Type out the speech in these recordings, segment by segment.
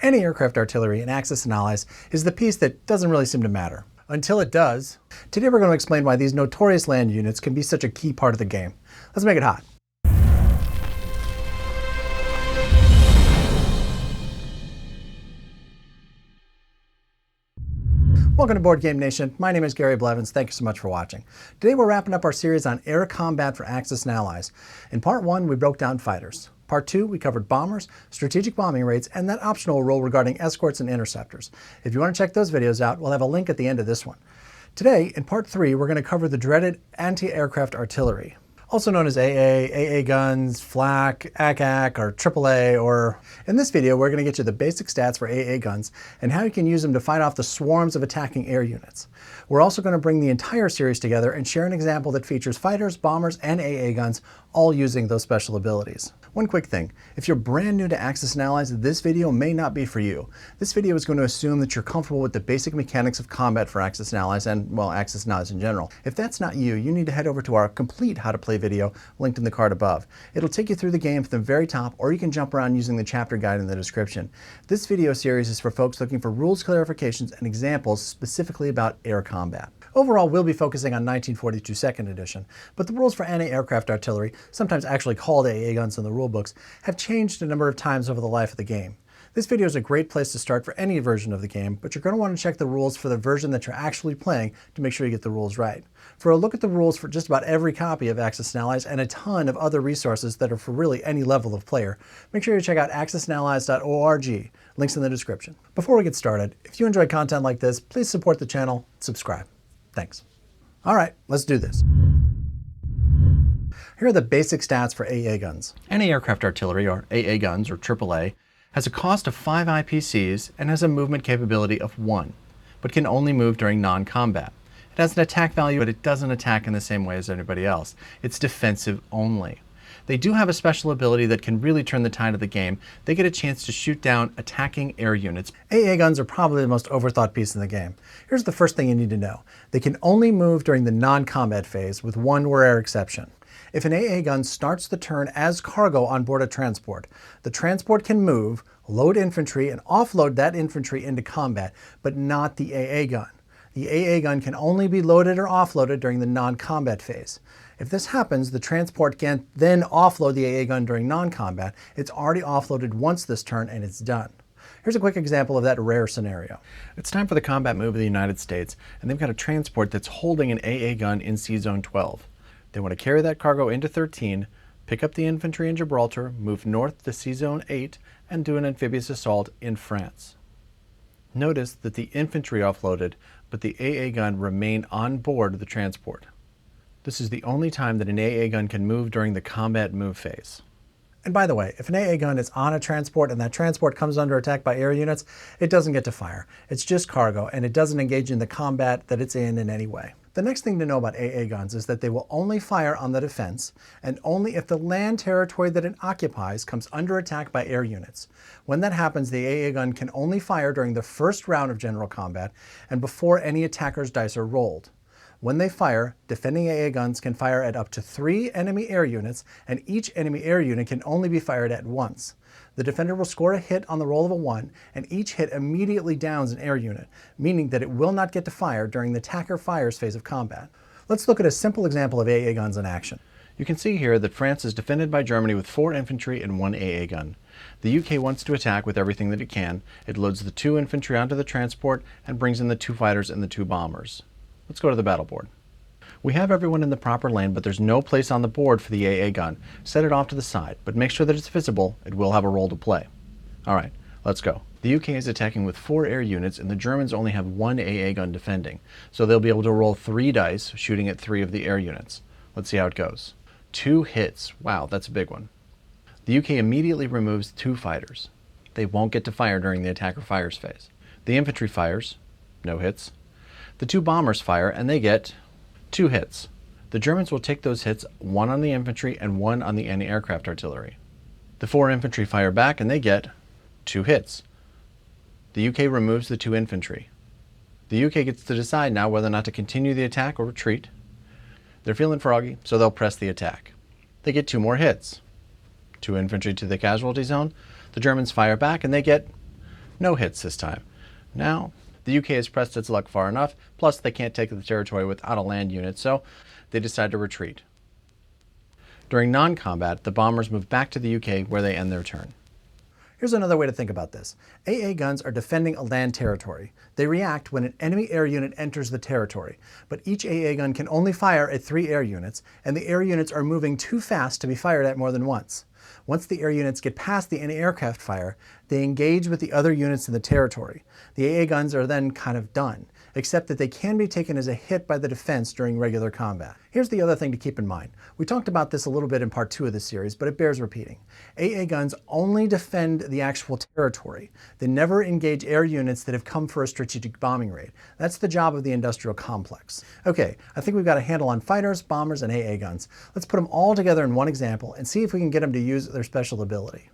Anti-aircraft artillery in Axis and Allies is the piece that doesn't really seem to matter. Until it does. Today we're going to explain why these notorious land units can be such a key part of the game. Let's make it hot. Welcome to Board Game Nation. My name is Gary Blevins. Thank you so much for watching. Today we're wrapping up our series on air combat for Axis and Allies. In part 1, we broke down fighters. Part 2, we covered bombers, strategic bombing rates, and that optional rule regarding escorts and interceptors. If you want to check those videos out, we'll have a link at the end of this one. Today, in part 3, we're going to cover the dreaded anti-aircraft artillery, also known as AA guns, Flak, AAA, or AAA, or in this video, we're going to get you the basic stats for AA guns and how you can use them to fight off the swarms of attacking air units. We're also going to bring the entire series together and share an example that features fighters, bombers, and AA guns, all using those special abilities. One quick thing, if you're brand new to Axis and Allies, this video may not be for you. This video is going to assume that you're comfortable with the basic mechanics of combat for Axis and Allies and, well, Axis and Allies in general. If that's not you, you need to head over to our complete how to play video linked in the card above. It'll take you through the game from the very top, or you can jump around using the chapter guide in the description. This video series is for folks looking for rules clarifications and examples specifically about air combat. Overall, we'll be focusing on 1942 2nd edition, but the rules for anti-aircraft artillery, sometimes actually called AA guns in the rulebooks, have changed a number of times over the life of the game. This video is a great place to start for any version of the game, but you're going to want to check the rules for the version that you're actually playing to make sure you get the rules right. For a look at the rules for just about every copy of Axis and Allies and a ton of other resources that are for really any level of player, make sure you check out axisandallies.org, links in the description. Before we get started, if you enjoy content like this, please support the channel, subscribe. Thanks. All right, let's do this. Here are the basic stats for AA guns. Anti-aircraft artillery, or AA guns, or AAA, has a cost of 5 IPCs and has a movement capability of 1, but can only move during non-combat. It has an attack value, but it doesn't attack in the same way as anybody else. It's defensive only. They do have a special ability that can really turn the tide of the game. They get a chance to shoot down attacking air units. AA guns are probably the most overthought piece in the game. Here's the first thing you need to know. They can only move during the non-combat phase, with one rare exception. If an AA gun starts the turn as cargo on board a transport, the transport can move, load infantry, and offload that infantry into combat, but not the AA gun. The AA gun can only be loaded or offloaded during the non-combat phase. If this happens, the transport can't then offload the AA gun during non-combat. It's already offloaded once this turn and it's done. Here's a quick example of that rare scenario. It's time for the combat move of the United States, and they've got a transport that's holding an AA gun in C-Zone 12. They want to carry that cargo into 13, pick up the infantry in Gibraltar, move north to C-Zone 8, and do an amphibious assault in France. Notice that the infantry offloaded, but the AA gun remained on board the transport. This is the only time that an AA gun can move during the combat move phase. And by the way, if an AA gun is on a transport and that transport comes under attack by air units, it doesn't get to fire. It's just cargo, and it doesn't engage in the combat that it's in any way. The next thing to know about AA guns is that they will only fire on the defense, and only if the land territory that it occupies comes under attack by air units. When that happens, the AA gun can only fire during the first round of general combat and before any attacker's dice are rolled. When they fire, defending AA guns can fire at up to 3 enemy air units, and each enemy air unit can only be fired at once. The defender will score a hit on the roll of a 1, and each hit immediately downs an air unit, meaning that it will not get to fire during the attacker fires phase of combat. Let's look at a simple example of AA guns in action. You can see here that France is defended by Germany with 4 infantry and 1 AA gun. The UK wants to attack with everything that it can. It loads the 2 infantry onto the transport and brings in the 2 fighters and the 2 bombers. Let's go to the battle board. We have everyone in the proper lane, but there's no place on the board for the AA gun. Set it off to the side, but make sure that it's visible. It will have a role to play. All right, let's go. The UK is attacking with 4 air units, and the Germans only have 1 AA gun defending, so they'll be able to roll 3 dice, shooting at 3 of the air units. Let's see how it goes. 2 hits. Wow, that's a big one. The UK immediately removes 2 fighters. They won't get to fire during the attacker fires phase. The infantry fires. No hits. The 2 bombers fire, and they get 2 hits. The Germans will take those hits, 1 on the infantry and 1 on the anti-aircraft artillery. The 4 infantry fire back, and they get 2 hits. The UK removes the 2 infantry. The UK gets to decide now whether or not to continue the attack or retreat. They're feeling froggy, so they'll press the attack. They get 2 more hits. 2 infantry to the casualty zone. The Germans fire back, and they get No hits this time. Now, the UK has pressed its luck far enough, plus they can't take the territory without a land unit, so they decide to retreat. During non-combat, the bombers move back to the UK where they end their turn. Here's another way to think about this. AA guns are defending a land territory. They react when an enemy air unit enters the territory, but each AA gun can only fire at 3 air units, and the air units are moving too fast to be fired at more than once. Once the air units get past the anti-aircraft fire, they engage with the other units in the territory. The AA guns are then kind of done, except that they can be taken as a hit by the defense during regular combat. Here's the other thing to keep in mind. We talked about this a little bit in part 2 of this series, but it bears repeating. AA guns only defend the actual territory. They never engage air units that have come for a strategic bombing raid. That's the job of the industrial complex. Okay, I think we've got a handle on fighters, bombers, and AA guns. Let's put them all together in one example and see if we can get them to use their special ability.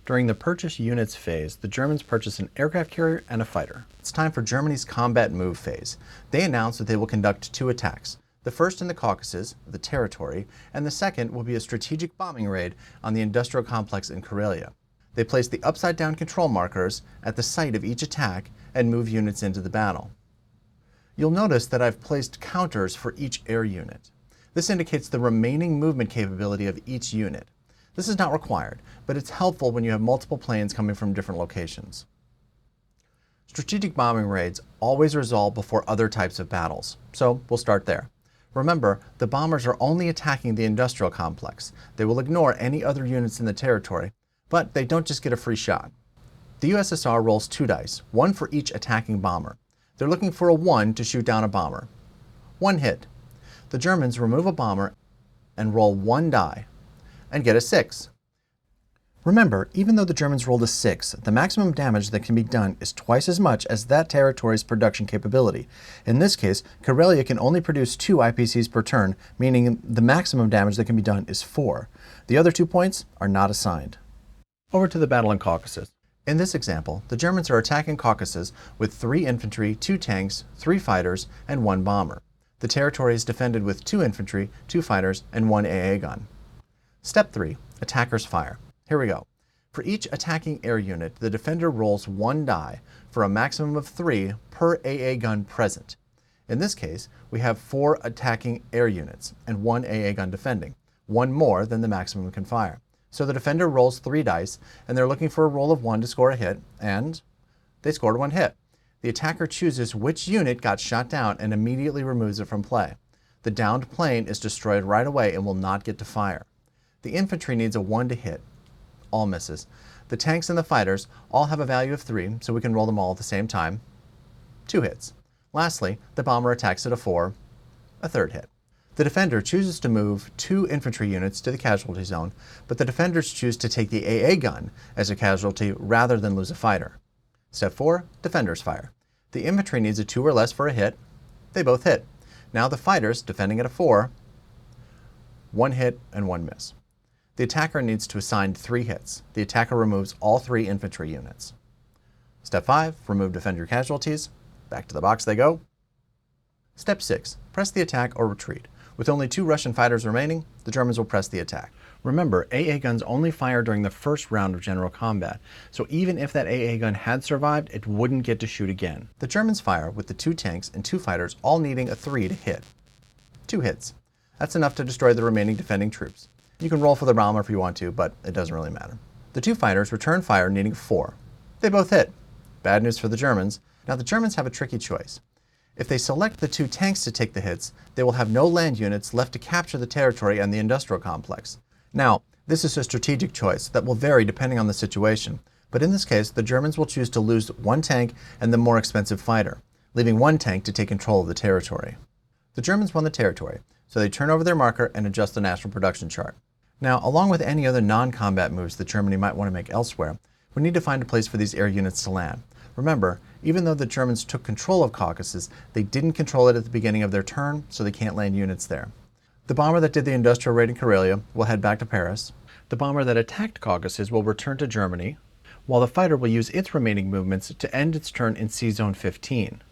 During the purchase units phase, the Germans purchase an aircraft carrier and a fighter. It's time for Germany's combat move phase. They announce that they will conduct 2 attacks. The first in the Caucasus, the territory, and the second will be a strategic bombing raid on the industrial complex in Karelia. They place the upside-down control markers at the site of each attack and move units into the battle. You'll notice that I've placed counters for each air unit. This indicates the remaining movement capability of each unit. This is not required, but it's helpful when you have multiple planes coming from different locations. Strategic bombing raids always resolve before other types of battles, so we'll start there. Remember, the bombers are only attacking the industrial complex. They will ignore any other units in the territory, but they don't just get a free shot. The USSR rolls 2 dice, 1 for each attacking bomber. They're looking for a 1 to shoot down a bomber. 1 hit. The Germans remove a bomber and roll 1 die and get a 6. Remember, even though the Germans rolled a 6, the maximum damage that can be done is twice as much as that territory's production capability. In this case, Karelia can only produce 2 IPCs per turn, meaning the maximum damage that can be done is 4. The other 2 points are not assigned. Over to the battle in Caucasus. In this example, the Germans are attacking Caucasus with 3 infantry, 2 tanks, 3 fighters, and 1 bomber. The territory is defended with 2 infantry, 2 fighters, and 1 AA gun. Step 3. Attackers fire. Here we go. For each attacking air unit, the defender rolls 1 die for a maximum of 3 per AA gun present. In this case, we have 4 attacking air units and 1 AA gun defending, 1 more than the maximum can fire. So the defender rolls 3 dice, and they're looking for a roll of 1 to score a hit, and they scored 1 hit. The attacker chooses which unit got shot down and immediately removes it from play. The downed plane is destroyed right away and will not get to fire. The infantry needs a 1 to hit. All misses. The tanks and the fighters all have a value of 3, so we can roll them all at the same time. 2 hits. Lastly, the bomber attacks at a 4, a 3rd hit. The defender chooses to move 2 infantry units to the casualty zone, but the defenders choose to take the AA gun as a casualty rather than lose a fighter. Step 4, defenders fire. The infantry needs a 2 or less for a hit. They both hit. Now the fighters, defending at a 4, 1 hit and 1 miss. The attacker needs to assign 3 hits. The attacker removes all 3 infantry units. Step 5, remove defender casualties. Back to the box they go. Step 6, press the attack or retreat. With only 2 Russian fighters remaining, the Germans will press the attack. Remember, AA guns only fire during the first round of general combat, so even if that AA gun had survived, it wouldn't get to shoot again. The Germans fire with the 2 tanks and 2 fighters all needing a 3 to hit. 2 hits. That's enough to destroy the remaining defending troops. You can roll for the bomber if you want to, but it doesn't really matter. The 2 fighters return fire needing 4. They both hit. Bad news for the Germans. Now the Germans have a tricky choice. If they select the 2 tanks to take the hits, they will have no land units left to capture the territory and the industrial complex. Now, this is a strategic choice that will vary depending on the situation, but in this case, the Germans will choose to lose 1 tank and the more expensive fighter, leaving 1 tank to take control of the territory. The Germans won the territory, so they turn over their marker and adjust the national production chart. Now, along with any other non-combat moves that Germany might want to make elsewhere, we need to find a place for these air units to land. Remember, even though the Germans took control of Caucasus, they didn't control it at the beginning of their turn, so they can't land units there. The bomber that did the industrial raid in Karelia will head back to Paris. The bomber that attacked Caucasus will return to Germany, while the fighter will use its remaining movements to end its turn in C-Zone 15.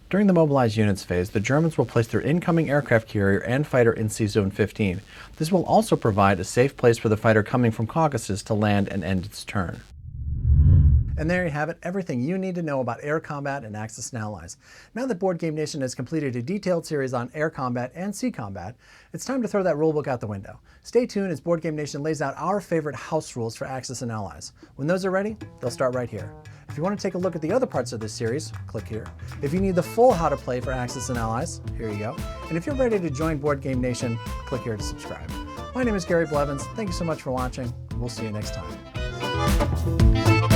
During the mobilized units phase, the Germans will place their incoming aircraft carrier and fighter in C-Zone 15. This will also provide a safe place for the fighter coming from Caucasus to land and end its turn. And there you have it, everything you need to know about air combat and Axis and Allies. Now that Board Game Nation has completed a detailed series on air combat and sea combat, it's time to throw that rulebook out the window. Stay tuned as Board Game Nation lays out our favorite house rules for Axis and Allies. When those are ready, they'll start right here. If you want to take a look at the other parts of this series, click here. If you need the full how to play for Axis and Allies, here you go. And if you're ready to join Board Game Nation, click here to subscribe. My name is Gary Blevins. Thank you so much for watching. We'll see you next time.